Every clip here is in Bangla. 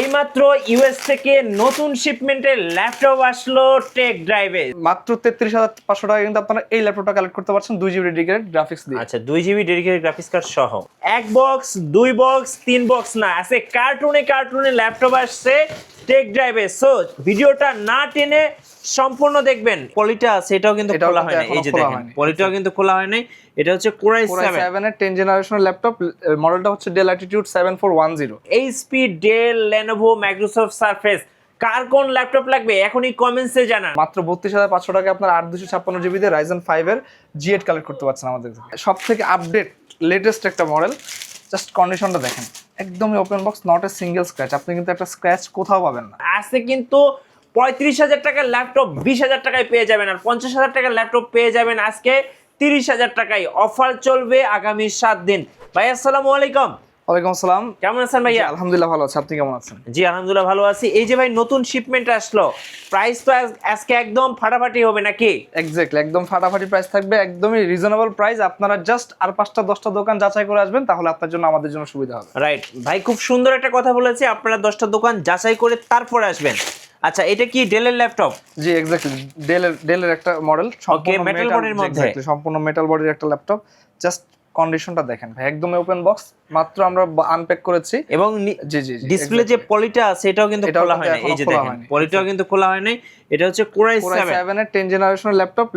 এইমাত্র ইউএস থেকে নতুন শিপমেন্টের ল্যাপটপ আসলো টেক ড্রাইভে। মাত্র 33,500 টাকা কিন্তু আপনারা এই ল্যাপটপটা কালেক্ট করতে পারছেন 2 জিবি ডেডিকেটেড গ্রাফিক্স দিয়ে। আচ্ছা, 2 জিবি ডেডিকেটেড গ্রাফিক্স কার্ড সহ এক বক্স, 2 বক্স, 3 বক্স না, আছে কার্টুনে ল্যাপটপ আসছে টেক ড্রাইভে। সো ভিডিওটা না টেনে সম্পূর্ণ দেখবেন। পলিটা আছে, এটাও কিন্তু খোলা হয় না। এই যে দেখেন, পলিটাও কিন্তু খোলা হয় নাই। এটা হচ্ছে Core i7 এর 10 জেনারেশনের ল্যাপটপ। মডেলটা হচ্ছে Dell Latitude 7410। HP, Dell, Lenovo, Microsoft Surface, কার কোন ল্যাপটপ লাগবে এখনই কমেন্টসে জানান। মাত্র 32,500 টাকা আপনার 8 256 জিবি দিয়ে Ryzen 5 এর G8 কালেক্ট করতে পারছেন আমাদের থেকে। সবথেকে আপডেট লেটেস্ট একটা মডেল। জাস্ট কন্ডিশনটা দেখেন, একদমই open box, not a single scratch. আপনি কিন্তু একটা স্ক্র্যাচ কোথাও পাবেন না। আছে কিন্তু 35,000 টাকার ল্যাপটপ 20,000 টাকায় পেয়ে যাবেন, আর 50,000 টাকার ল্যাপটপ পেয়ে যাবেন আজকে 30,000 টাকায়। অফার চলবে আগামী 7 দিন। ভাই আসসালামু আলাইকুম। ওয়ালাইকুম আসসালাম। কেমন আছেন ভাইয়া? আলহামদুলিল্লাহ ভালো আছি, আপনি কেমন আছেন? জি আলহামদুলিল্লাহ ভালো আছি। এই যে ভাই নতুন শিপমেন্ট আসলো, প্রাইস তো আজকে একদম ফাটাফাটি হবে নাকি? এক্স্যাক্টলি, একদম ফাটাফাটি প্রাইস থাকবে, একদমই রিজনেবল প্রাইস। আপনারা জাস্ট আর 5টা 10টা দোকান যাচাই করে আসবেন, তাহলে আপনার জন্য আমাদের জন্য সুবিধা হবে। রাইট ভাই, খুব সুন্দর একটা কথা বলেছে, আপনারা 10টা দোকান যাচাই করে তারপরে আসবেন। আচ্ছা, এটা কি ডেলের ল্যাপটপ? জি এক্স্যাক্টলি, ডেলের একটা মডেল, সম্পূর্ণ মেটাল বডির মধ্যে। এক্স্যাক্টলি, সম্পূর্ণ মেটাল বডির একটা ল্যাপটপ। জাস্ট কন্ডিশনটা দেখেন ভাই, একদমই ওপেন বক্স, মাত্র আমরা আনপ্যাক করেছি। এবং জি জি ডিসপ্লে যে পলিটা আছে এটাও কিন্তু খোলা হয় না। এই যে দেখেন, পলিটাও কিন্তু খোলা হয় নাই। এটা হচ্ছে Core i7 এর 10 জেনারেশনের ল্যাপটপ।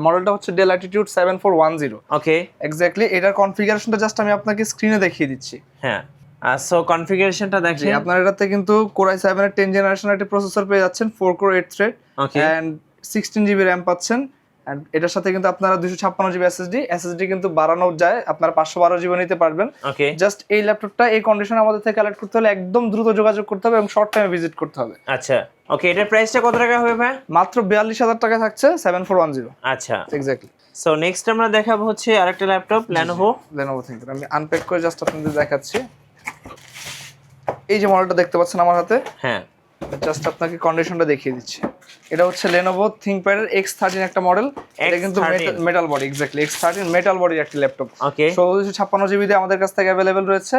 মডেলটা হচ্ছে Dell Latitude 7410। ওকে, এক্স্যাক্টলি, এটার কনফিগারেশনটা জাস্ট আমি আপনাকে স্ক্রিনে দেখিয়ে দিচ্ছি। হ্যাঁ। সো কনফিগারেশনটা জি, দেখেন। আপনার এটাতে কিন্তু Core i7 এর 10 জেনারেশনের একটা প্রসেসর পেয়ে যাচ্ছেন, 4 core 8 thread and 16 GB RAM পাচ্ছেন। এন্ড এটার সাথে কিন্তু আপনারা 256 জিবি এসএসডি কিন্তু বাড়ানো যায়, আপনারা 512 জিবি নিতে পারবেন। ওকে, জাস্ট এই ল্যাপটপটা এই কন্ডিশনে আমাদের থেকে কালেক্ট করতে হলে একদম দ্রুত যোগাযোগ করতে হবে এবং শর্ট টাইমে ভিজিট করতে হবে। আচ্ছা ওকে, এটার প্রাইসটা কত টাকা হবে ভাই? মাত্র 42,000 টাকা থাকছে 7410। আচ্ছা, এক্স্যাক্টলি। সো নেক্সট আমরা দেখাবো হচ্ছে আরেকটা ল্যাপটপ Lenovo থেকে। আমি আনপ্যাক করে জাস্ট আপনাদের দেখাচ্ছি। এই যে মডেলটা দেখতে পাচ্ছেন আমার হাতে, হ্যাঁ, জাস্ট আপনাকে কন্ডিশনটা দেখিয়ে দিচ্ছি। এটা হচ্ছে Lenovo ThinkPad এর X13 একটা মডেল। এটা কিন্তু metal body, exactly X13 metal বডির একটা ল্যাপটপ। ওকে, 1656 জিবি দিয়ে আমাদের কাছ থেকে अवेलेबल রয়েছে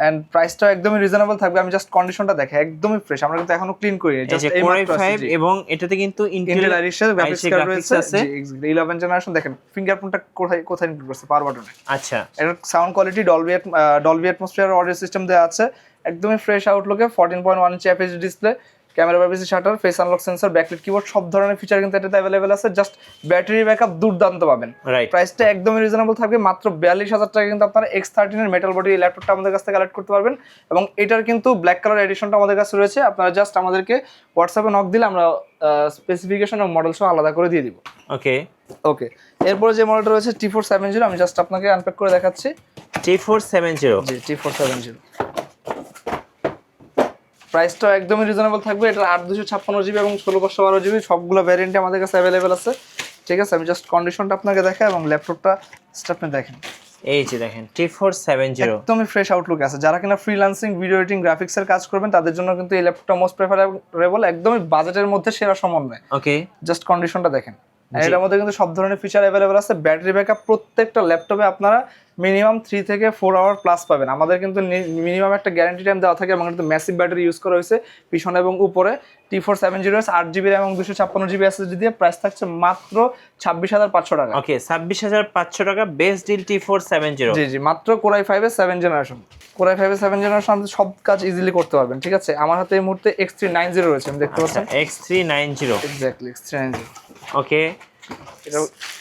এন্ড প্রাইসটাও একদমই রিজনেবল থাকবে। আমি জাস্ট কন্ডিশনটা দেখে, একদমই ফ্রেশ, আমরা কিন্তু এখনো ক্লিন করিনি। জাস্ট এই Core মাত্র i5 এবং এটাতে কিন্তু Intel Iris এর গ্রাফিক্স কার্ড রয়েছে। আছে। জি 11 জেনারেশন। দেখেন ফিঙ্গারপ্রিন্টটা কোথায় ইনক্লুড করছে, পাওয়ার বাটনে। আচ্ছা, এর sound quality Dolby atmosphere audio system দেওয়া আছে, একদমই ফ্রেশ আউটলুকে। 14.1 inch FHD display, camera privacy shutter, face unlock sensor, backlight keyboard, সব ধরনের ফিচার কিন্তু এটাতে अवेलेबल আছে। জাস্ট ব্যাটারি ব্যাকআপ দুর্দান্ত পাবেন। রাইট, প্রাইসটা একদমই রিজনেবল থাকবে, মাত্র 42,000 টাকা কিন্তু আপনারা X13 এর মেটাল বডি ল্যাপটপটা আমাদের কাছ থেকে কালেক্ট করতে পারবেন। এবং এটার কিন্তু ব্ল্যাক কালার এডিশনটা আমাদের কাছে রয়েছে। আপনারা জাস্ট আমাদেরকে হোয়াটসঅ্যাপে নক দিলে আমরা স্পেসিফিকেশন এবং মডেল সহ আলাদা করে দিয়ে দিব। ওকে, ওকে, এরপরে যে মডেলটা রয়েছে T470, আমি জাস্ট আপনাকে আনপ্যাক করে দেখাচ্ছি। T470, জি T470 প্রাইসটাও একদমই রিজনেবল থাকবে। এটা 8 256 জিবি এবং 16 জিবি সবগুলো ভ্যারিয়েন্টে আমাদের কাছে अवेलेबल আছে। ঠিক আছে, আমি জাস্ট কন্ডিশনটা আপনাকে দেখাই এবং ল্যাপটপটা আপনি দেখেন। এই যে দেখেন T470 একদমই ফ্রেশ আউটলুক আছে। যারা কিনা ফ্রিল্যান্সিং, ভিডিও এডিটিং, গ্রাফিক্সের কাজ করবেন তাদের জন্য কিন্তু এই ল্যাপটপটা মোস্ট প্রেফারেবল, একদমই বাজেটের মধ্যে সেরা সমন্বয়। ওকে, জাস্ট কন্ডিশনটা দেখেন। এটার মধ্যে কিন্তু সব ধরনের ফিচার अवेलेबल আছে। ব্যাটারি ব্যাকআপ প্রত্যেকটা ল্যাপটপে আপনারা মিনিমাম 3 থেকে 4 আওয়ার প্লাস পাবেন। আমাদের কিন্তু মিনিমাম একটা গ্যারান্টি টাইম দেওয়া থাকে এবং কিন্তু ম্যাসিভ ব্যাটারি ইউজ করা হয়েছে পিছনে এবং উপরে। T470 8 জিবি এবং 256 জিবি এসএসডি দিয়ে প্রাইস থাকছে মাত্র 26,500 টাকা। ওকে, 26,500 টাকা বেস্ট ডিল T470। জি জি, মাত্র Core i5 এর 7 জেনারেশন। Core i5 এর 7 জেনারেশন আপনি সব কাজ ইজিলি করতে পারবেন। ঠিক আছে, আমার হাতে এই মুহূর্তে X390 রয়েছে, আমি দেখতে পাচ্ছেন। X390, exactly X390। ওকে,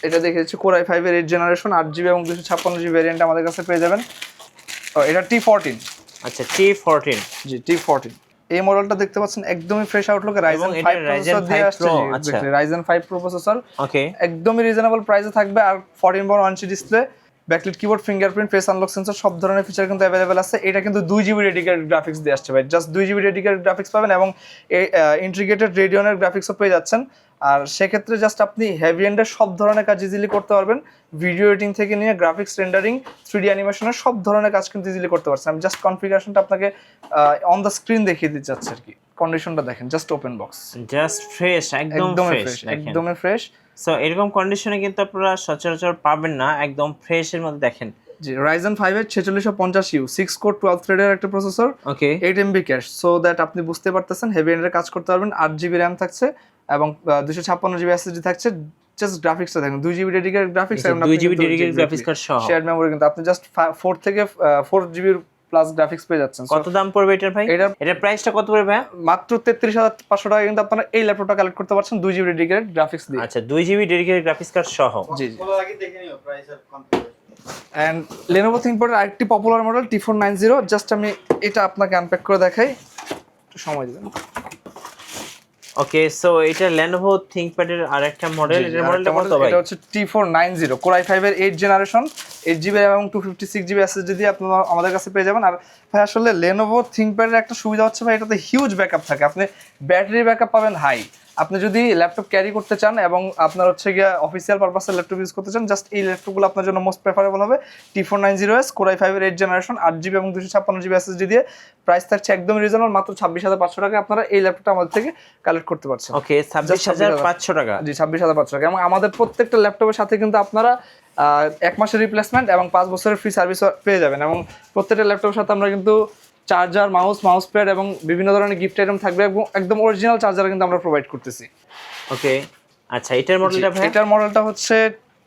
এটা দেখেছি Core i5 এর 8 জেনারেশন 8 জিবি এবং 256 জিবি ভ্যারিয়েন্ট আমাদের কাছে পেয়ে যাবেন। এটা T14। আচ্ছা, T14, জি T14। এই মডেলটা দেখতে পাচ্ছেন, একদমই ফ্রেশ আউটলুক, Ryzen 5 প্রসেসর দিয়ে আসছে। Exactly Ryzen 5 Pro processor. Okay, একদমই রিজনেবল প্রাইসে থাকবে। আর 14.1 inch display, backlight keyboard, fingerprint, face unlock sensor, সব ধরনের ফিচার কিন্তু अवेलेबल আছে। এটা কিন্তু 2 জিবি ডেডিকেটেড গ্রাফিক্স দিয়ে আসছে ভাই। জাস্ট 2 জিবি ডেডিকেটেড গ্রাফিক্স পাবেন এবং ইন্টিগ্রেটেড রেডিয়নের গ্রাফিক্সও পেয়ে যাচ্ছেন। আর সেক্ষেত্রে জাস্ট আপনি হেভি এন্ডের সব ধরনের কাজ ইজিলি করতে পারবেন। ভিডিও এডিটিং থেকে নিয়ে গ্রাফিক্স রেন্ডারিং, 3D অ্যানিমেশনের সব ধরনের কাজ কিন্তু ইজিলি করতে পারছেন। আমি জাস্ট কনফিগারেশনটা আপনাকে অন দ্য স্ক্রিন দেখিয়ে দিতে চাচ্ছি আর কি। কন্ডিশনটা দেখেন, just open box, just fresh, একদম ফ্রেশ, একদমই ফ্রেশ। সো এরকম কন্ডিশনে কিন্তু আপনারা সচরাচর পাবেন না, একদম ফ্রেশ এর মধ্যে দেখেন। জি Ryzen 5 এর 4650U 6 কোর 12 থ্রেডের একটা processor, okay 8 MB cash, so that আপনি বুঝতে পারতেছেন হেভি এন্ডের কাজ করতে পারবেন। 8 GB RAM থাকছে এবং 256 GB SSD থাকছে। জাস্ট গ্রাফিক্সটা দেখেন, 2 GB ডেডিকেটেড গ্রাফিক্স এবং 2 GB ডেডিকেটেড গ্রাফিক্স কার্ড সহ শেয়ার্ড মেমরি কিন্তু আপনি জাস্ট 4 থেকে 4 GB প্লাস গ্রাফিক্স পেয়ে যাচ্ছেন। কত দাম পড়বে এটার ভাই? এটার প্রাইসটা কত পড়বে ভাই? মাত্র 33500 টাকা কিন্তু আপনারা এই ল্যাপটপটা কালেক্ট করতে পারছেন 2 GB ডেডিকেটেড গ্রাফিক্স দিয়ে। আচ্ছা 2 GB ডেডিকেটেড গ্রাফিক্স কার্ড সহ। জি জি আগে দেখে নিও প্রাইস আর কনফিগারেশন। এন্ড Lenovo ThinkPad আরেকটি পপুলার মডেল T490, জাস্ট আমি এটা আপনাকে আনপ্যাক করে দেখাই, একটু সময় দিবেন। ওকে সো এটা Lenovo ThinkPad এর আরেকটা মডেল, এর মডেলটা কত ভাই? এটা হচ্ছে T490 Core i5 এর 8 জেনারেশন, 8GB RAM এবং 256GB SSD দিয়ে আপনারা আমাদের কাছে পেয়ে যাবেন। আর ভাই আসলে Lenovo ThinkPad এর একটা সুবিধা হচ্ছে ভাই এটাতে হিউজ ব্যাকআপ থাকে, আপনি ব্যাটারি ব্যাকআপ পাবেন হাই। আপনি যদি ল্যাপটপ ক্যারি করতে চান এবং আপনার হচ্ছে গিয়ে অফিসিয়াল পারপাসে ল্যাপটপ ইউজ করতে চান, জাস্ট এই ল্যাপটপগুলো আপনার জন্য মোস্ট প্রেফারেবল হবে। T490S Core i5 এর 8 জেনারেশন, 8GB এবং 256GB SSD দিয়ে, প্রাইস থাকছে একদম রিজনেবল, মাত্র 26500 টাকা আপনারা এই ল্যাপটপটা আমাদের থেকে কালেক্ট করতে পারছেন। ওকে 26500 টাকা। জি 26500 টাকা। এবং আমাদের প্রত্যেকটা ল্যাপটপের সাথে কিন্তু আপনারা 1 মাসের রিপ্লেসমেন্ট এবং 5 বছরের ফ্রি সার্ভিস পেয়ে যাবেন। এবং প্রত্যেকটা ল্যাপটপের সাথে আমরা কিন্তু চার্জার, মাউস প্যাড এবং বিভিন্ন ধরনের গিফট আইটেম থাকবে এবং একদম অরিজিনাল চার্জার কিন্তু আমরা প্রোভাইড করতেছি। ওকে আচ্ছা এটার মডেলটা ভাই? এটার মডেলটা হচ্ছে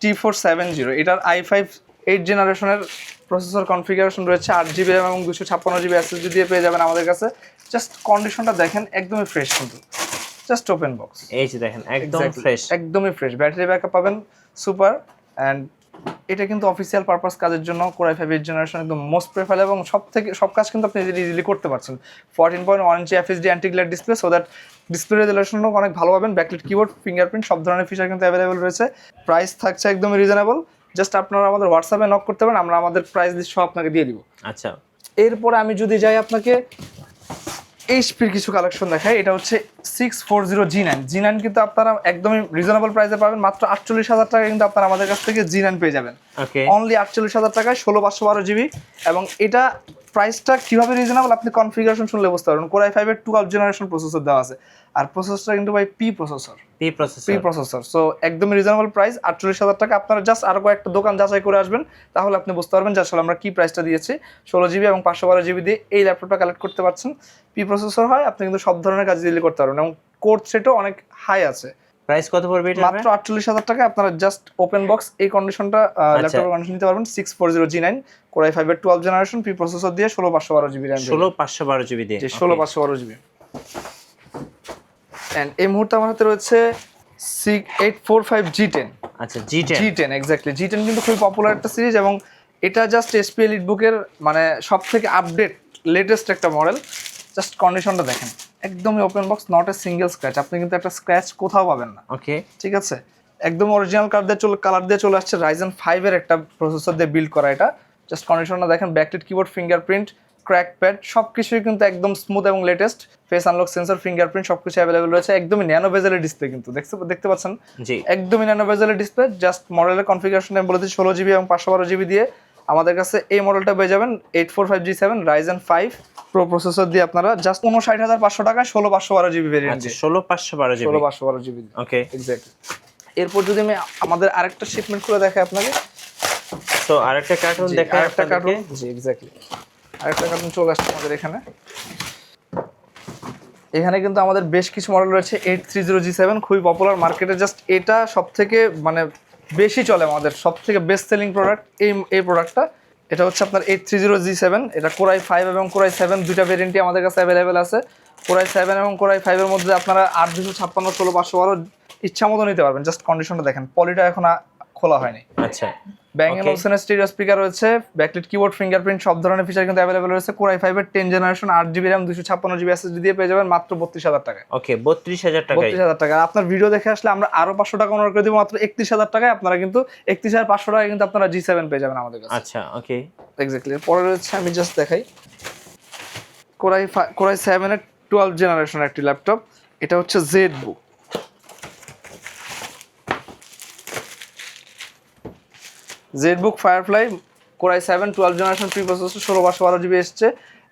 T470, এটার i5 8 জেনারেশনের প্রসেসর কনফিগারেশন রয়েছে, 8GB RAM এবং 256GB SSD দিয়ে পেয়ে যাবেন আমাদের কাছে। জাস্ট কন্ডিশনটা দেখেন, একদমই ফ্রেশ কিন্তু, জাস্ট ওপেন বক্স, এই যে দেখেন একদম ফ্রেশ, একদমই ফ্রেশ। ব্যাটারি ব্যাকআপ পাবেন সুপার। অ্যান্ড এটা কিন্তু অফিসিয়াল পারপাস কাজের জন্য Core i5 8 জেনারেশন একদম মোস্ট প্রেফারেবল এবং সব কাজ কিন্তু আপনি ইজিলি করতে পারছেন। 14.1 inch FHD anti glare display, so that display রেজোলিউশনও অনেক ভালো পাবেন। ব্যাকলিট কিবোর্ড, ফিঙ্গারপ্রিন্ট সব ধরনের ফিচার কিন্তু অ্যাভেলেবল রয়েছে। প্রাইস থাকছে একদমই রিজনেবল, জাস্ট আপনারা আমাদের হোয়াটসঅ্যাপে নক করতে পারেন, আমরা আমাদের প্রাইস লিস্ট সব আপনাকে দিয়ে দিব। আচ্ছা এরপরে আমি যদি যাই আপনাকে এইচপির কিছু কালেকশন দেখাই, এটা হচ্ছে 640 G9 কিন্তু আপনারা একদমই রিজনেবল প্রাইসে পাবেন, মাত্র 48000 টাকা কিন্তু আপনারা আমাদের কাছ থেকে G9 পেয়ে যাবেন। ওকে অনলি 48000 টাকায় 16512GB। এবং এটা প্রাইসটা কিভাবে রিজনেবল আপনি কনফিগারেশন শুনলে বুঝতে পারবেন। Core i5 এর 12 জেনারেশন প্রসেসর দেওয়া আছে, আর প্রসেসরটা কিন্তু ভাই পি প্রসেসর, সো একদম রিজনেবল প্রাইস 48000 টাকা। আপনারা জাস্ট আরো কয়েকটা দোকান যাচাই করে আসবেন, তাহলে আপনি বুঝতে পারবেন যে আসলে আমরা কি প্রাইসটা দিয়েছি। 16GB এবং 512GB দিয়ে এই ল্যাপটপটা কালেক্ট করতে পারছেন। পি প্রসেসর হয়, আপনি কিন্তু সব ধরনের কাজ ইজিলি করতে পারবেন এবং কোর থ্রেটও অনেক হাই আছে। প্রাইস কত পড়বে এটা? মাত্র 48000 টাকা আপনারা জাস্ট ওপেন বক্স এই কন্ডিশনটা ল্যাপটপের কন্ডিশন নিতে পারবেন। 640 G9 Core i5 এর 12 জেনারেশন, পি প্রসেসর দিয়ে 16512GB RAM, 16512GB দিয়ে, 16512GB। এন্ড এই মুহূর্তে আমার হাতে রয়েছে 845 G10। আচ্ছা G10 এক্স্যাক্টলি, G10 কিন্তু খুবই পপুলার একটা সিরিজ এবং এটা জাস্ট এসপি এলিটবুক এর মানে সবথেকে আপডেট লেটেস্ট একটা মডেল। জাস্ট কন্ডিশনটা দেখেন, একদমই open box, not a single scratch, আপনি কিন্তু একটা স্ক্র্যাচ কোথাও পাবেন না। ওকে ঠিক আছে, একদম অরিজিনাল কালার দিয়ে চলে আসছে, Ryzen 5 এর একটা প্রসেসর দিয়ে বিল্ড করা এটা। জাস্ট কন্ডিশনটা দেখেন, backlit keyboard, fingerprint, crack pad সবকিছুই কিন্তু একদম স্মুথ এবং latest. Face unlock sensor, fingerprint সবকিছু অ্যাভেলেবল রয়েছে। একদমই ন্যানো বেজেলের ডিসপ্লে কিন্তু দেখতে পাচ্ছেন, জি একদমই ন্যানো বেজেলের ডিসপ্লে। জাস্ট মডেলের কনফিগারেশন আমি বলেছি 16GB এবং 512GB দিয়ে আমাদের কাছে এই মডেলটা পেয়ে যাবেন। 845 G7 Ryzen 5 প্রো প্রসেসর দিয়ে আপনারা জাস্ট 59500 টাকায় 16512GB ভেরিয়েন্ট, 16512GB। ওকে এক্স্যাক্টলি। এরপর যদি আমি আমাদের আরেকটা শিপমেন্ট করে দেখাই আপনাকে, তো আরেকটা কার্টুন দেখাই, আরেকটা কার্টুন, জি এক্স্যাক্টলি, আরেকটা কার্টুন চলে আসছে আমাদের এখানে কিন্তু আমাদের বেশ কিছু মডেল রয়েছে। 830 G7 খুবই পপুলার মার্কেটে, জাস্ট এটা সবথেকে মানে বেশি চলে, আমাদের সবথেকে বেস্ট সেলিং প্রোডাক্ট এই প্রোডাক্টটা। এটা হচ্ছে আপনার 830 G7, এটা Core i5 এবং Core i7 দুইটা ভেরিয়েন্টই আমাদের কাছে অ্যাভেলেবেল আছে। Core i7 এবং Core i5 এর মধ্যে আপনারা 8 256 16512 ইচ্ছা মতো নিতে পারবেন। জাস্ট কন্ডিশনটা দেখেন, পলিটা এখন খোলা হয়নি। আচ্ছা ব্যাং & ওলসেন স্টিরিও স্পিকার রয়েছে, ব্যাকলিট কিবোর্ড, ফিঙ্গারপ্রিন্ট সব ধরনের ফিচার কিন্তু অ্যাভেলেবেল রয়েছে। Core i5 এর 10 generation, 8GB RAM 256GB SSD দিয়ে পেয়ে যাবেন মাত্র 32000 টাকায়। ওকে 32000 টাকা, 32000 টাকা। আপনার ভিডিও দেখে আসলে আমরা আরো 500 টাকা অনার করে দিব মাত্র 31000 টাকায়। আপনারা কিন্তু 31500 টাকায় কিন্তু আপনারা G7 পেয়ে যাবেন আমাদের কাছে। আচ্ছা ওকে এক্স্যাক্টলি। পরে রয়েছে, আমি জাস্ট দেখাই, Core i7 এর 12 জেনারেশন একটি ল্যাপটপ, এটা হচ্ছে ZBook Firefly Core i7 12 generation pre processor, 16512GB এসছে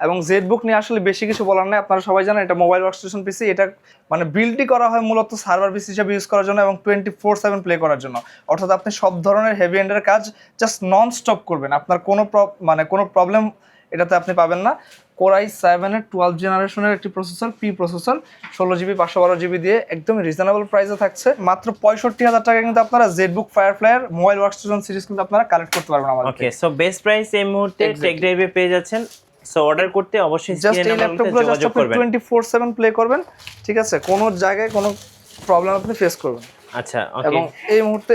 এবং জেডবুক নিয়ে আসলে বেশি কিছু বলার নাই, আপনারা সবাই জানেন এটা মোবাইল ওয়ার্কস্টেশন পিসি, এটা মানে বিল্ডই করা হয় মূলত সার্ভার পিসি হিসেবে ইউজ করার জন্য এবং 24/7 প্লে করার জন্য। অর্থাৎ আপনি সব ধরনের হেভি এন্ডের কাজ জাস্ট নন স্টপ করবেন, আপনার কোনো প্রবলেম এটাতে আপনি পাবেন না। Core i7 এর 12 জেনারেশনের একটি processor, P processor, 16GB 512GB দিয়ে একদম রিজনেবল প্রাইসে থাকছে মাত্র 65,000 টাকা। কিন্তু আপনারা জেডবুক ফায়ারফ্লাইয়ের মোবাইল ওয়ার্কস্টেশন সিরিজ কিন্তু আপনারা কালেক্ট করতে পারবেন আমাদের ওকে, সো বেস্ট প্রাইস এই মুহূর্তে টেক ড্রাইভে পেয়ে যাচ্ছেন। সো অর্ডার করতে অবশ্যই জাস্ট স্ক্রিনে এই নাম্বারগুলোতে ল্যাপটপগুলো জাস্ট যোগাযোগ আপনি করবেন। 24/7 প্লে করবেন, ঠিক আছে, কোনো জায়গায় কোনো প্রবলেম আপনি ফেস করবেন। আচ্ছা, ওকে। এবং এই মুহূর্তে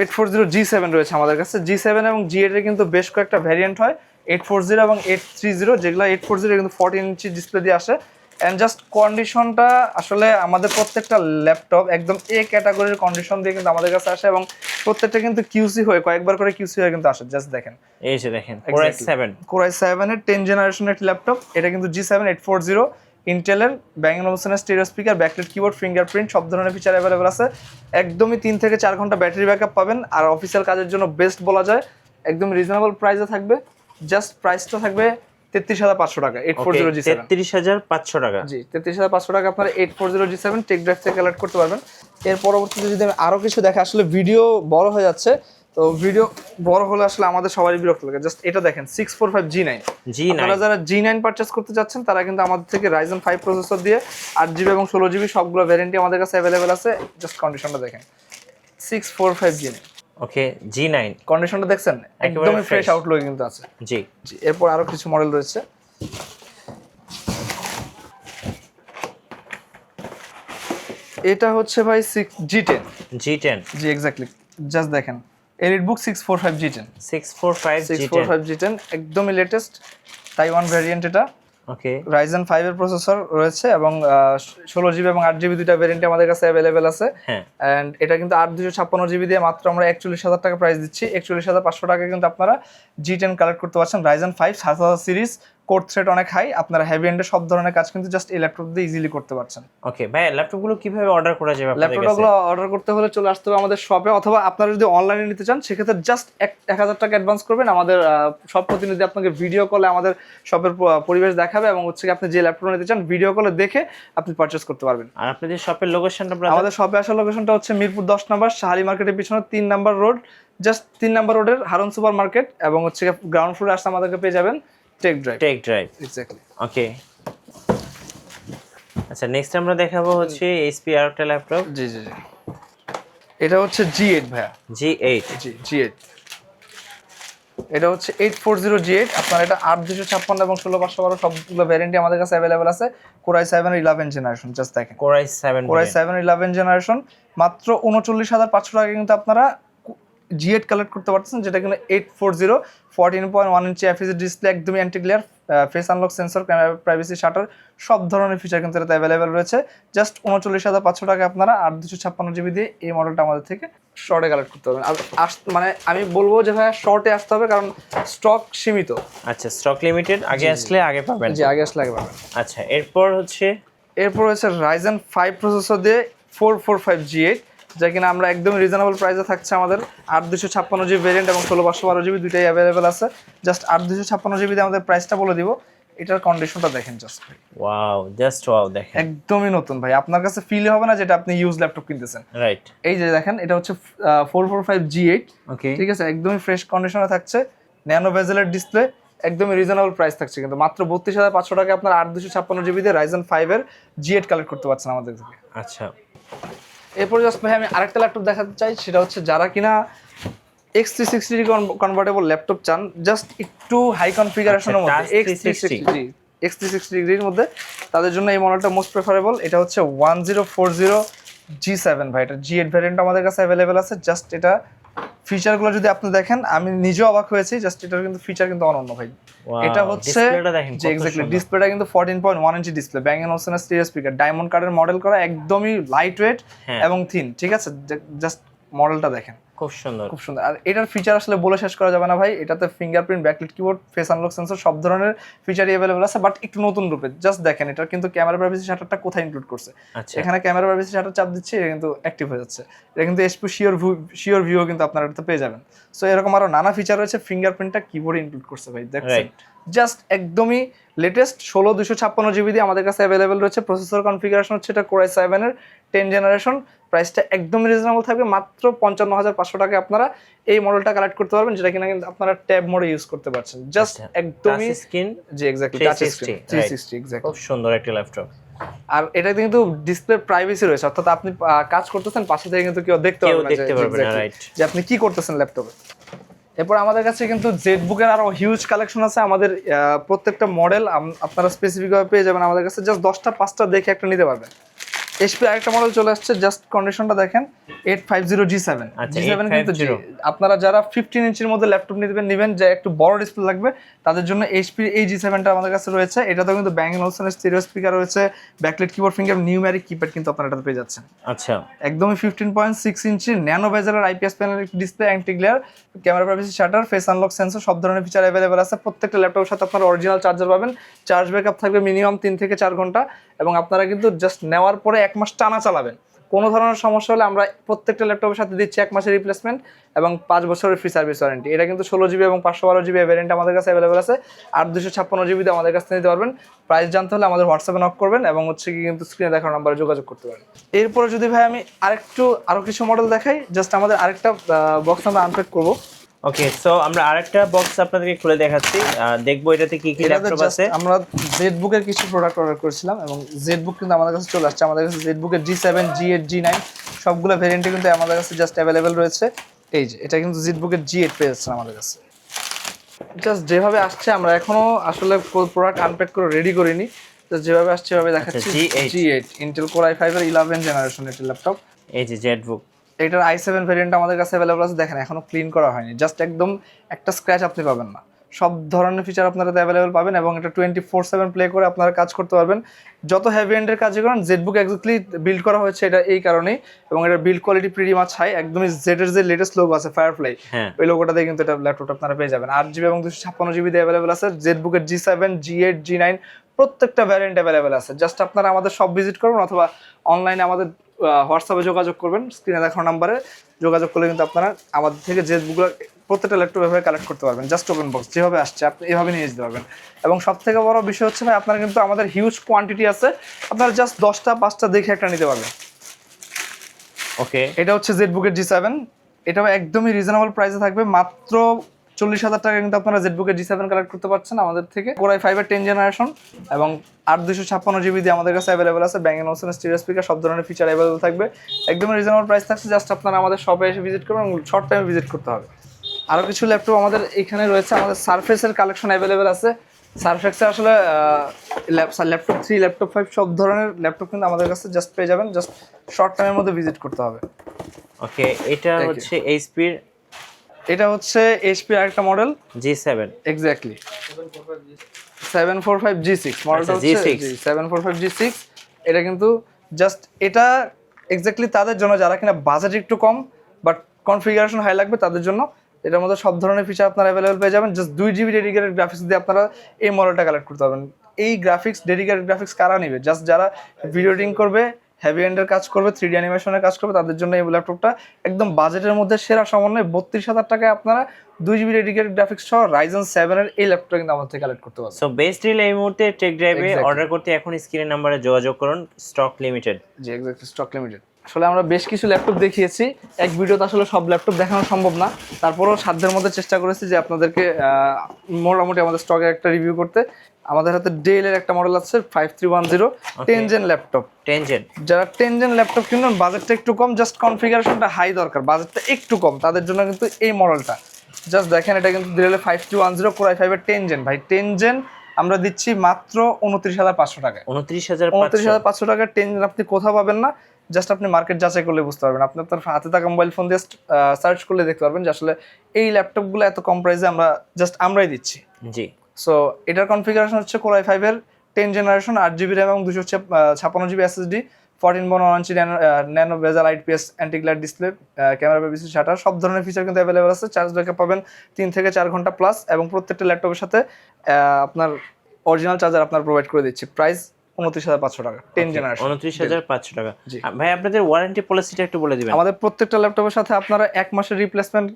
840 G7 রয়েছে আমাদের কাছে। G7 এবং G8 এর কিন্তু বেশ কয়েকটা ভ্যারিয়েন্ট হয়, 840 এবং 830, যেগুলো 840 কিন্তু 14 ইঞ্চি ডিসপ্লে দিয়ে আসে। অ্যান্ড জাস্ট কন্ডিশনটা আসলে আমাদের প্রত্যেকটা ল্যাপটপ একদম এ ক্যাটাগরির কন্ডিশন দিয়ে কিন্তু আমাদের কাছে আসে এবং প্রত্যেকটা কিন্তু কিউসি হয়ে কয়েকবার করে কিউসি হয়ে কিন্তু আসে। জাস্ট দেখেন, এই যে দেখেন Core i7 Core i7 এর 10 জেনারেশনের একটি ল্যাপটপ। এটা কিন্তু G7 840, ইন্টেলের, Bang & Olufsen stereo speaker, backlight keyboard, fingerprint, সব ধরনের ফিচার অ্যাভেলেবল আছে। একদমই 3 থেকে 4 ঘন্টা ব্যাটারি ব্যাকআপ পাবেন আর অফিসিয়াল কাজের জন্য বেস্ট বলা যায়। একদম রিজনেবল প্রাইসে থাকবে, জাস্ট প্রাইসটা থাকবে 33,500 টাকা। 840 G7 33,500 টাকা। জি, 33,500 টাকা আপনারা 840 G7 টেক ড্রাইভ থেকে কালেক্ট করতে পারবেন। এর পরবর্তীতে যদি আমি আরো কিছু দেখা, আসলে ভিডিও বড় হয়ে যাচ্ছে, তো ভিডিও বড় হলে আসলে আমাদের সবারই বিরক্ত লাগে। জাস্ট এটা দেখেন 645 G9। আপনারা যারা G9 পারচেজ করতে যাচ্ছেন তারা কিন্তু আমাদের থেকে Ryzen 5 প্রসেসর দিয়ে 8GB এবং 16GB সবগুলো ভ্যারিয়েন্টই আমাদের কাছে অ্যাভেলেবেল আছে। জাস্ট কন্ডিশনটা দেখেন, 645 G9। ওকে, G9 কন্ডিশনটা দেখছেন, একদমই ফ্রেশ আউটলুক কিন্তু আছে। জি। এরপর আরো কিছু মডেল রয়েছে। এটা হচ্ছে ভাই G10। G10 জি, এক্স্যাক্টলি, জাস্ট দেখেন এলিটবুক 645 G10। 645 G10 একদমই লেটেস্ট তাইওয়ান ভ্যারিয়েন্ট এটা। ওকে, Ryzen 5 এর প্রসেসর রয়েছে এবং 16GB এবং 8GB দুইটা ভ্যারিয়েন্ট আমাদের কাছে অ্যাভেলেবেল আছে। হ্যাঁ, এন্ড এটা কিন্তু 8/256GB দিয়ে মাত্র আমরা 41,000 টাকা প্রাইস দিচ্ছি। 41,500 টাকা কিন্তু আপনারা G10 কালেক্ট করতে পারছেন। Ryzen 5 7000 সিরিজ, কোর থ্রেড অনেক হাই, আপনারা হেভি এন্ডের সব ধরনের কাজ কিন্তু জাস্ট এই ল্যাপটপ দিয়ে ইজিলি করতে পারছেন। ওকে ভাই, ল্যাপটপগুলো কিভাবে অর্ডার করা যাবে আপনাদের কাছে? ল্যাপটপগুলো অর্ডার করতে হলে চলে আসতে হবে আমাদের শপে, অথবা আপনারা যদি অনলাইনে নিতে চান সেক্ষেত্রে জাস্ট 1,000 টাকা অ্যাডভান্স করবেন। আমাদের সব প্রতিনিধি আপনাকে ভিডিও কলে আমাদের শপের পরিবেশ দেখাবে এবং হচ্ছে আপনি যে ল্যাপটপ নিতে চান ভিডিও কলে দেখে আপনি পারচেজ করতে পারবেন। আর আপনাদের শপের লোকেশনটা? আমাদের শপে আসার লোকেশনটা হচ্ছে মিরপুর 10 নম্বর শাহালি মার্কেটের পিছনে 3 নম্বর রোড, জাস্ট 3 নম্বর রোডের হারুন সুপার মার্কেট, এবং হচ্ছে গ্রাউন্ড ফ্লোরে আসলে আমাদেরকে পেয়ে যাবেন টেক ড্রাইভ। এক্স্যাক্টলি। ওকে, আচ্ছা, নেক্সট আমরা দেখাবো হচ্ছে এইচপি আর একটা ল্যাপটপ। জি, এটা হচ্ছে G8 ভাইয়া। G8। জি, G8 এটা হচ্ছে 840 G8। আপনার এটা 8/256 এবং 16/512 সবগুলো ভ্যারিয়েন্টই আমাদের কাছে অ্যাভেলেবেল আছে। Core i7 এর 11 জেনারেশন, জাস্ট দেখেন Core i7 এর 11 জেনারেশন, মাত্র 39,500 টাকা কিন্তু আপনারা G8 কালেক্ট করতে পারছেন, যেটা কিন্তু 840 14.1 ইঞ্চি এফএসডি ডিসপ্লে, একদমই anti glare, face unlock sensor, camera, privacy shutter, সব ধরনের ফিচার কিন্তু এটাতে অ্যাভেলেবেল রয়েছে। জাস্ট 39,500 টাকা আপনারা 8/256GB দিয়ে এই মডেলটা আমাদের থেকে শর্টে কালেক্ট করতে পারবেন। আর মানে আমি বলবো যে ভাই শর্টে আসতে হবে, কারণ স্টক সীমিত। আচ্ছা, স্টক লিমিটেড, আগে আসলে আগে পাবেন। জি, আগে আসলে আগে পাবেন। আচ্ছা, এরপর হচ্ছে Ryzen 5 প্রসেসর দিয়ে 445 G8, যা কিনা আমরা একদম রিজনেবল প্রাইসে থাকছে। আমাদের 8/256GB ভেরিয়েন্ট এবং 16/512GB দুইটাই অ্যাভেলেবেল আছে। জাস্ট 8/256GB দিয়ে আমাদের প্রাইসটা বলে দিব। এটার কন্ডিশনটা দেখেন, জাস্ট ওয়াও, দেখেন একদমই নতুন ভাই, আপনার কাছে ফিল হবে না যেটা আপনি ইউজ ল্যাপটপ কিনতেছেন। রাইট, এই যে দেখেন, এটা হচ্ছে 445 G8। ওকে, ঠিক আছে, একদমই ফ্রেশ কন্ডিশনে থাকছে, ন্যানো বেজেলের ডিসপ্লে, একদমই রিজনেবল প্রাইস থাকছে কিন্তু মাত্র 32,500 টাকা আপনার 8/256GB দিয়ে Ryzen 5 এর G8 কালেক্ট করতে পারছেন আমাদের থেকে। আচ্ছা, এরপর জাস্ট ভাই আমি আরেকটা ল্যাপটপ দেখাতে চাই, সেটা হচ্ছে যারা কিনা X360 কনভার্টেবল ল্যাপটপ চান, জাস্ট একটু হাই কনফিগারেশনের মধ্যে, X360 ডিগ্রির মধ্যে, তাদের জন্য এই মডেলটা মোস্ট প্রেফারেবল। এটা হচ্ছে 1040 G7 ভাই, এটা G8 ভ্যারিয়েন্ট আমাদের কাছে অ্যাভেলেবেল আছে। জাস্ট এটা ফিচারগুলো যদি আপনি দেখেন, আমি নিজেও অবাক হয়েছি, জাস্ট এটার কিন্তু ফিচার কিন্তু অনন্য ভাই। এটা হচ্ছে যে এক্স্যাক্টলি ডিসপ্লেটা কিন্তু 14.1 inch display, Bang & Olufsen stereo speaker, diamond কার্ডের মডেল করা, একদমই লাইট ওয়েট এবং থিন। ঠিক আছে, জাস্ট মডেলটা দেখেন, খুব সুন্দর। খুব সুন্দর। আর এটার ফিচার আসলে বলে শেষ করা যাবে না ভাই। এটাতে fingerprint, backlit keyboard, face unlock sensor সব ধরনের ফিচারই অ্যাভেলেবল আছে, বাট একটু নতুন রূপে। জাস্ট দেখেন এটা কিন্তু ক্যামেরা প্রাইভেসি শাটারটা কোথায় ইনক্লুড করছে। আচ্ছা, এখানে ক্যামেরা প্রাইভেসি শাটার চাপ দিচ্ছে, এটা কিন্তু অ্যাক্টিভ হয়ে যাচ্ছে। এটা কিন্তু এসপি শিওর ভিউ কিন্তু আপনারা এটাতে পেয়ে যাবেন। সো এরকম আরো নানা ফিচার রয়েছে, ফিঙ্গারপ্রিন্টটা কিবোর্ডে ইনক্লুড করছে ভাই, দেখছেন। জাস্ট একদমই লেটেস্ট 16 256 জিবি দিয়ে আমাদের কাছে অ্যাভেলেবল রয়েছে। প্রসেসর কনফিগারেশন হচ্ছে এটা কোর i7 এর 10 জেনারেশন। প্রাইসটা একদম রিজনেবল থাকবে, মাত্র 55,500 টাকায় আপনারা এই মডেলটা কালেক্ট করতে পারবেন, যেটা কিনা কিন্তু আপনারা ট্যাব মোডে ইউজ করতে পারছেন। জাস্ট একদমই স্ক্রিন, জি এক্স্যাক্টলি টাচ স্ক্রিন 360 এক্স্যাক্টলি। খুব সুন্দর একটা ল্যাপটপ। আর এটা কিন্তু ডিসপ্লে প্রাইভেসি রয়েছে, অর্থাৎ আপনি কাজ করতেছেন, পাশে থেকে কিন্তু কেউ দেখতে পারবে না যে আপনি কি করতেছেন ল্যাপটপে। এরপর আমাদের কাছে কিন্তু জেটবুকের আরো হিউজ কালেকশন আছে। আমাদের প্রত্যেকটা মডেল আপনারা স্পেসিফিকভাবে পেয়ে যাবেন আমাদের কাছে। জাস্ট 10টা 5টা দেখে একটা নিতে পারবেন। এইচপি আরেকটা মডেল চলে আসছে, জাস্ট কন্ডিশনটা দেখেন, 850 G7। G7 কিন্তু আপনারা যারা 15 ইঞ্চির মধ্যে ল্যাপটপ নেবেন যে একটু বড় ডিসপ্লে লাগবে, তাদের জন্য এইচপি এই G7টা আমাদের কাছে রয়েছে। এটাতেও কিন্তু ব্যাং & ওলসনের স্টেরিও স্পিকার রয়েছে, backlight keyboard, finger, numeric keypad কিন্তু আপনারা এটাতে পেয়ে যাচ্ছেন। আচ্ছা, একদমই 15.6 ইঞ্চি ন্যানো বেজেলের IPS panel display, anti glare, camera privacy shutter, face unlock sensor সব ধরনের ফিচার অ্যাভেলেবল আছে। প্রত্যেকটা ল্যাপটপের সাথে আপনারা অরিজিনাল চার্জার পাবেন। চার্জ ব্যাকআপ থাকবে মিনিমাম 3 থেকে 4 ঘন্টা, এবং আপনারা কিন্তু জাস্ট নেওয়ার পরে 1 মাস টানা চালাবেন। কোনো ধরনের সমস্যা হলে আমরা প্রত্যেকটা ল্যাপটপের সাথে দিচ্ছি 1 মাসের রিপ্লেসমেন্ট এবং 5 বছরের ফ্রি সার্ভিস ওয়ারেন্টি। এটা কিন্তু 16 জিবি এবং 512 জিবি ভ্যারিয়েন্ট আমাদের কাছে অ্যাভেলেবল আছে। আর 256 জিবিতে আমাদের কাছে নিতে পারবেন। প্রাইস জানতে হলে আমাদের হোয়াটসঅ্যাপে নক করবেন, এবং হচ্ছে কি কিন্তু স্ক্রিনে দেখানো নাম্বারে যোগাযোগ করতে পারেন। এরপরে যদি ভাই আমি আরো কিছু মডেল দেখাই, জাস্ট আমাদের আরেকটা বক্স আমরা আনপ্যাক করবো। ওকে, সো আমরা আরেকটা বক্স আপনাদেরকে খুলে দেখাচ্ছি, দেখবো এটাতে কি কি ল্যাপটপ আছে। আমরা জেটবুকের কিছু প্রোডাক্ট অর্ডার করেছিলাম, এবং জেটবুক কিন্তু আমাদের কাছে চলে আসছে। আমাদের কাছে জেটবুকের G7, G8, G9 সবগুলো ভেরিয়েন্টে কিন্তু আমাদের কাছে জাস্ট অ্যাভেলেবেল রয়েছে। এই যে এটা কিন্তু জেটবুকের G8 পেয়ে যাচ্ছেন আমাদের কাছে। জাস্ট যেভাবে আসছে, আমরা এখনো আসলে প্রোডাক্ট আনপ্যাক করে রেডি করিনি, জাস্ট যেভাবে আসছে সেভাবে দেখাচ্ছি। G8 ইন্টেল কোর i5 এর 11 জেনারেশনের ল্যাপটপ। এই যে জেটবুক, এটার i7 ভেরিয়েন্ট আমাদের কাছে অ্যাভেলেবল আছে। দেখেন এখনো ক্লিন করা হয়নি, জাস্ট একদম একটা স্ক্র্যাচ আপনি পাবেন না। সব ধরনের ফিচার আপনারা অ্যাভেলেবল পাবেন, এবং এটা 24/7 প্লে করে আপনারা কাজ করতে পারবেন। যত হেভি এন্ডের কাজ করেন, জেটবুক এক্স্যাক্টলি বিল্ড করা হয়েছে এটা এই কারণেই, এবং এটার build quality pretty much high. একদমই জেড এর যে লেটেস্ট লোগো আছে ফায়ারফ্লাই, ওই লোগোটা দিয়ে কিন্তু এটা ল্যাপটপটা আপনারা পেয়ে যাবেন। 8 জিবি এবং 256 জিবি দিয়ে অ্যাভেলেবল আছে। জেটবুকের G7, G8, G9 প্রত্যেকটা ভ্যারিয়েন্ট অ্যাভেলেবল আছে। জাস্ট আপনারা আমাদের সব ভিজিট করবেন, অথবা অনলাইনে আমাদের হোয়াটসঅ্যাপে যোগাযোগ করবেন। স্ক্রিনে দেখানো নাম্বারে যোগাযোগ করলে কিন্তু আপনারা আমাদের থেকে জেটবুকগুলো প্রত্যেকটা ল্যাপটপ এভাবে কালেক্ট করতে পারবেন। জাস্ট ওপেন বক্স যেভাবে আসছে আপনি এভাবে নিয়ে যেতে পারবেন। এবং সব থেকে বড় বিষয় হচ্ছে ভাই, আপনারা কিন্তু আমাদের হিউজ কোয়ান্টিটি আছে, আপনারা জাস্ট 10টা 5টা দেখে একটা নিতে পারবেন। ওকে, এটা হচ্ছে জেটবুকের G7। এটাও একদমই রিজনেবল প্রাইসে থাকবে, মাত্র 40,000 টাকা কিন্তু আপনারা জেটবুকের G7 কালেক্ট করতে পারছেন আমাদের থেকে। কোর i5 এর 10 জেনারেশন এবং 256 জিবি দিয়ে আমাদের কাছে অ্যাভেলেবল আছে। ব্যাং & ওলসন স্টিরিও স্পিকার সব ধরনের ফিচার অ্যাভেলেবল থাকবে, একদমই রিজনেবল প্রাইস থাকছে। জাস্ট আপনারা আমাদের শপে এসে ভিজিট করবেন, এবং শর্ট টাইমে ভিজিট করতে হবে। আরও কিছু ল্যাপটপ আমাদের এখানে রয়েছে। আমাদের সারফেসের কালেকশন অ্যাভেলেবেল আছে। সারফেসে আসলে ল্যাপটপ 3, ল্যাপটপ 5 সব ধরনের ল্যাপটপ কিন্তু আমাদের কাছে জাস্ট পেয়ে যাবেন। জাস্ট শর্ট টাইমের মধ্যে ভিজিট করতে হবে। ওকে, এটা হচ্ছে এইচপির, এটা হচ্ছে এইচপি আরেকটা মডেল G7 এক্স্যাক্টলি 745 G6 মডেলটা হচ্ছে 745 G6। এটা কিন্তু জাস্ট এটা এক্স্যাক্টলি তাদের জন্য যারা কিনা বাজেট একটু কম বাট কনফিগারেশন হাই লাগবে, তাদের জন্য। এটার মধ্যে সব ধরনের ফিচার আপনারা অ্যাভেলেবল পেয়ে যাবেন। জাস্ট 2 জিবি ডেডিকেটেড গ্রাফিক্স দিয়ে আপনারা এই মডেলটা কালেক্ট করতে পারবেন। এই গ্রাফিক্স, ডেডিকেটেড গ্রাফিক্স কারা নেবে? জাস্ট যারা ভিডিও এডিটিং করবে, হেভি এন্ডের কাজ করবে, 3D অ্যানিমেশনের কাজ করবে, তাদের জন্য এই ল্যাপটপটা একদম বাজেটের মধ্যে সেরা সমন্বয়। 32,000 টাকায় আপনারা 2 জিবি ডেডিকেটেড গ্রাফিক্স সহ Ryzen 7 এর এই ল্যাপটপটা কিন্তু আমাদের থেকে কালেক্ট করতে পারবেন। সো বেস্ট ডিল এই মুহূর্তে টেক ড্রাইভে অর্ডার করতে এখন স্ক্রিনের নাম্বারে যোগাযোগ করুন। Stock limited. জি এক্স্যাক্টলি, স্টক লিমিটেড। আসলে আমরা বেশ কিছু ল্যাপটপ দেখিয়েছি, এক ভিডিওতে আসলে সব ল্যাপটপ দেখানো সম্ভব না, তারপরেও সাধ্যের মধ্যে চেষ্টা করেছি যে আপনাদেরকে মোটামুটি আমাদের স্টকের একটা রিভিউ করতে। আমাদের হাতে ডেলের একটা মডেল আছে 5310 10 জেন ল্যাপটপ। 10 জেন, যারা 10 জেন ল্যাপটপ কিনবেন, বাজেটটা একটু কম, জাস্ট কনফিগারেশনটা হাই দরকার, বাজেটটা একটু কম, তাদের জন্য কিন্তু এই মডেলটা। জাস্ট দেখেন, এটা কিন্তু ডেলের 5310 কোর i5 এর 10 জেন। ভাই 10 জেন আমরা দিচ্ছি মাত্র 29,500 টাকায়। 29,500 টাকায় 10 জেন আপনি কোথাও পাবেন না। জাস্ট আপনি মার্কেট যাচাই করলে বুঝতে পারবেন। আপনি আপনার হাতে থাকা মোবাইল ফোন দিয়ে সার্চ করলে দেখতে পারবেন যে আসলে এই ল্যাপটপগুলো এত কম প্রাইসে আমরাই দিচ্ছি। জি। সো এটার কনফিগারেশন হচ্ছে কোর i5 এর 10 জেনারেশন, 8 জিবি র্যাম এবং 256 GB SSD, 14.1 nano bezel IPS anti glare display, camera privacy shutter, সব ধরনের ফিচার কিন্তু অ্যাভেলেবল আছে। চার্জ ব্যাকআপ পাবেন 3 থেকে 4 ঘন্টা প্লাস, এবং প্রত্যেকটা ল্যাপটপের সাথে আপনার অরিজিনাল চার্জার আপনার প্রোভাইড করে দিচ্ছি। প্রাইস 29,500 টাকা, 10 জেনারেশন। 29,500 টাকা। জি। ভাই আপনাদের ওয়ারেন্টি পলিসিটা একটু বলে দিবেন। আমাদের প্রত্যেকটা ল্যাপটপের সাথে আপনারা 1 মাসের রিপ্লেসমেন্ট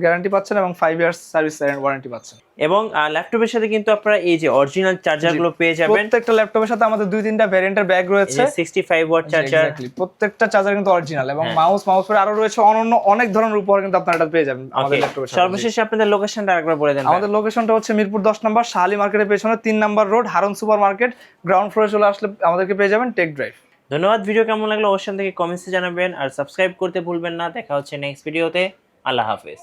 গ্যারান্টি পাচ্ছেন এবং 5 ইয়ার্স সার্ভিস ওয়ারেন্টি পাচ্ছেন। এবং ল্যাপটপের সাথে কিন্তু আপনারা এই যে অরিজিনাল চার্জারগুলো পেয়ে যাবেন। প্রত্যেকটা ল্যাপটপের সাথে আমাদের 2-3টা ভ্যারিয়েন্টের ব্যাগ রয়েছে, 65 ওয়াট চার্জার। প্রত্যেকটা চার্জার কিন্তু অরিজিনাল, এবং মাউসের আরো রয়েছে অনন্য অনেক ধরনের উপহার কিন্তু আপনারা এটা পেয়ে যাবেন আমাদের ল্যাপটপের সাথে। সর্বশেষে আপনাদের লোকেশনটা আরেকবার বলে দেন। আমাদের লোকেশনটা হচ্ছে মিরপুর 10 নম্বর শাহালি মার্কেটের পেছনে 3 নম্বর road, Harun super market, ground ফ্লোরে চলে আসলে আমাদেরকে পেয়ে যাবেন টেক ড্রাইভ। ধন্যবাদ। ভিডিও কেমন লাগলো অবশ্যই থেকে কমেন্টসে জানাবেন, আর সাবস্ক্রাইব করতে ভুলবেন না। দেখা হচ্ছে নেক্সট ভিডিওতে। আল্লাহ হাফেজ।